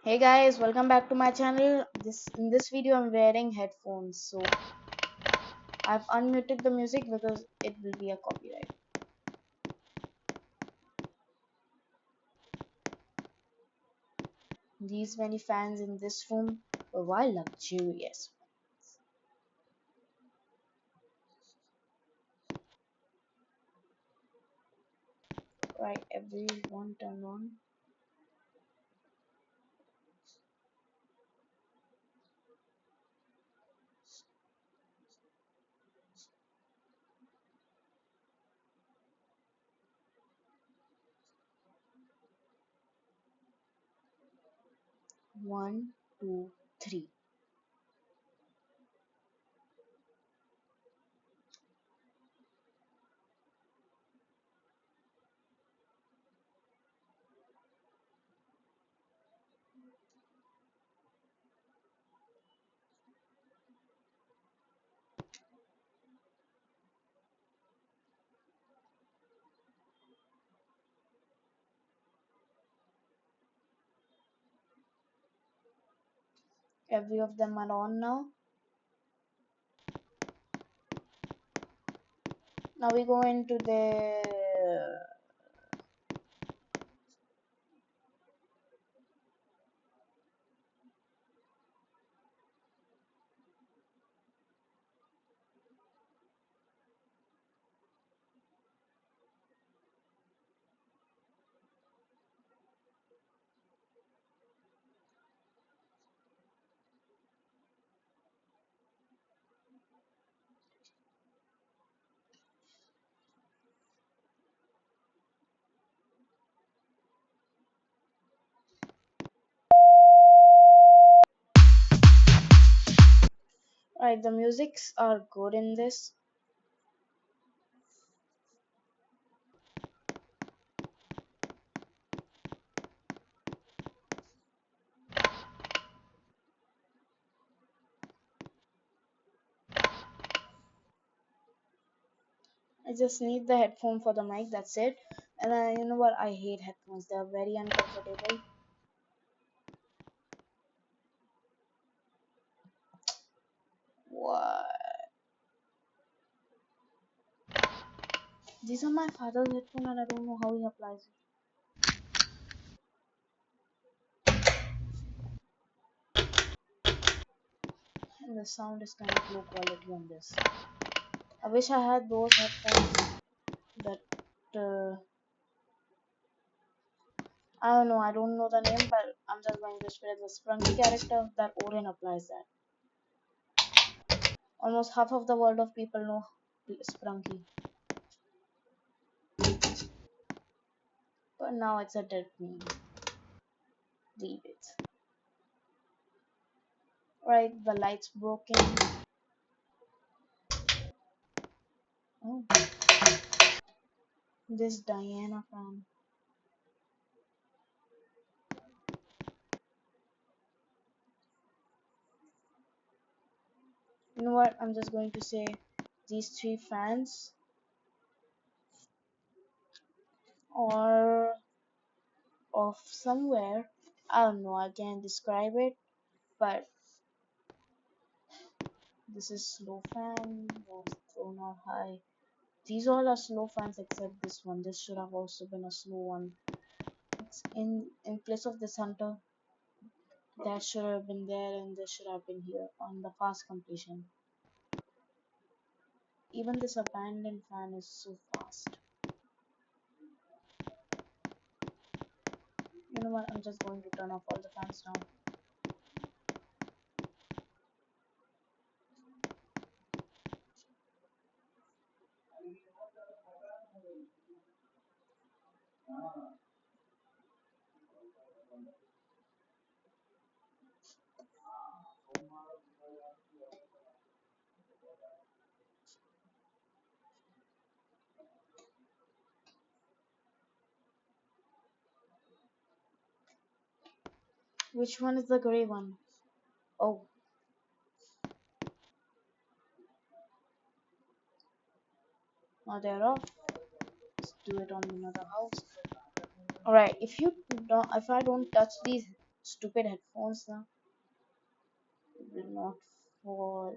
Hey guys, welcome back to my channel. In this video I'm wearing headphones, so I've unmuted the music because it will be a copyright. These many fans in this room were wild luxurious. Right, everyone turn on. One, two, three. Every of them are on now. Now we go into the right. The musics are good in this. I just need the headphone for the mic. That's it. And you know what? I hate headphones. They're very uncomfortable. What? These are my father's headphones, and I don't know how he applies it. And the sound is kind of low quality on this. I wish I had those headphones that I don't know. I don't know the name, but I'm just going to spread the Sprunky character that Orin applies that. Almost half of the world of people know Sprunky, but now it's a dead meme. Leave it. Right, the lights broken. Oh, this Diana fan. You know what? I'm just going to say these three fans are of somewhere. I don't know. I can't describe it, but this is slow fan. Was thrown are high. These all are slow fans except this one. This should have also been a slow one. It's in place of this hunter. That should have been there, and this should have been here on the fast completion. Even this abandoned fan is so fast. You know what? I'm just going to turn off all the fans now. Which one is the gray one? Oh, now they're off. Let's do it on another house. Alright, if I don't touch these Stupid headphones now. It will not fall.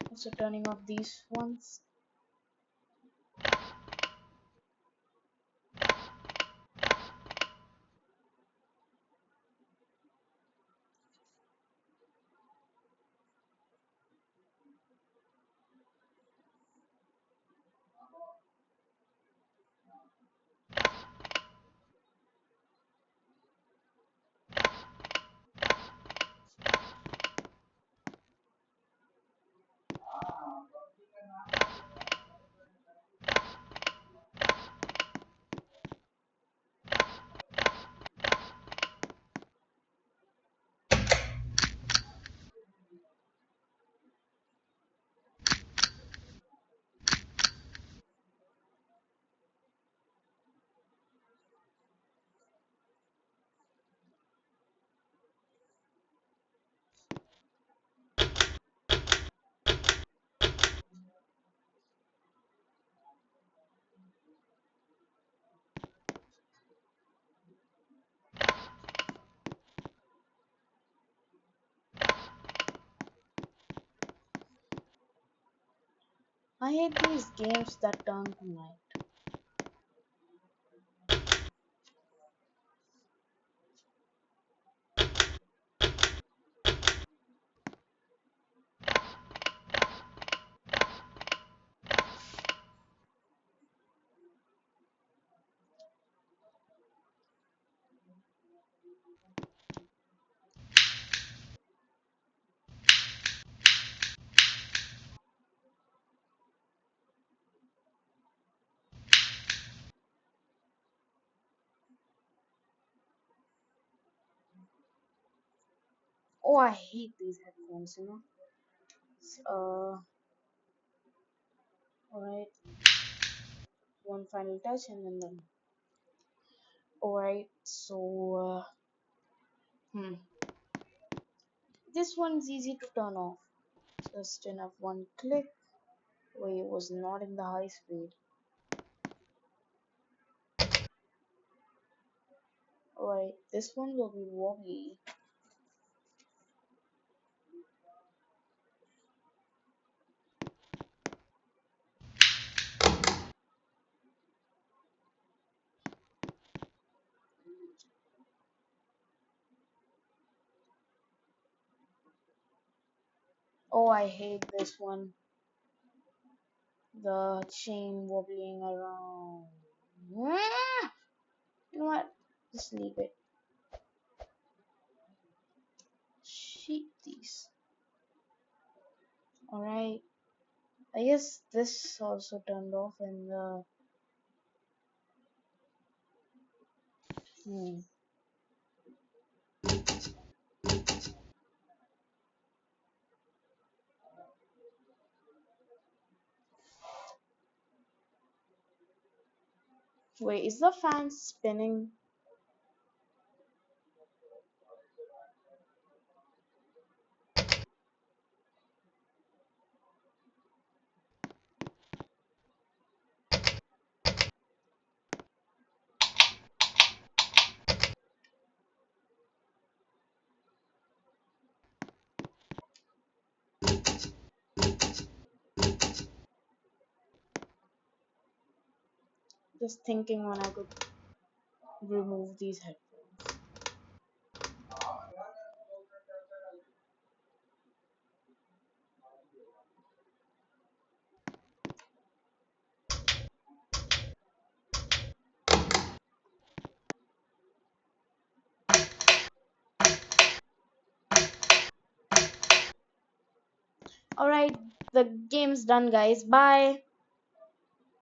Also turning off these ones. I hate these games that turn to night. Oh, I hate these headphones, you know. Alright, one final touch and then done. Alright, this one's easy to turn off. Just enough one click where it was not in the high speed. Alright, this one will be wobbly. Oh, I hate this one. The chain wobbling around. Ah! You know what? Just leave it. Sheep these. Alright. I guess this also turned off in the. Hmm. Wait, is the fan spinning? Just thinking when I could remove these headphones. Alright, the game's done, guys. Bye.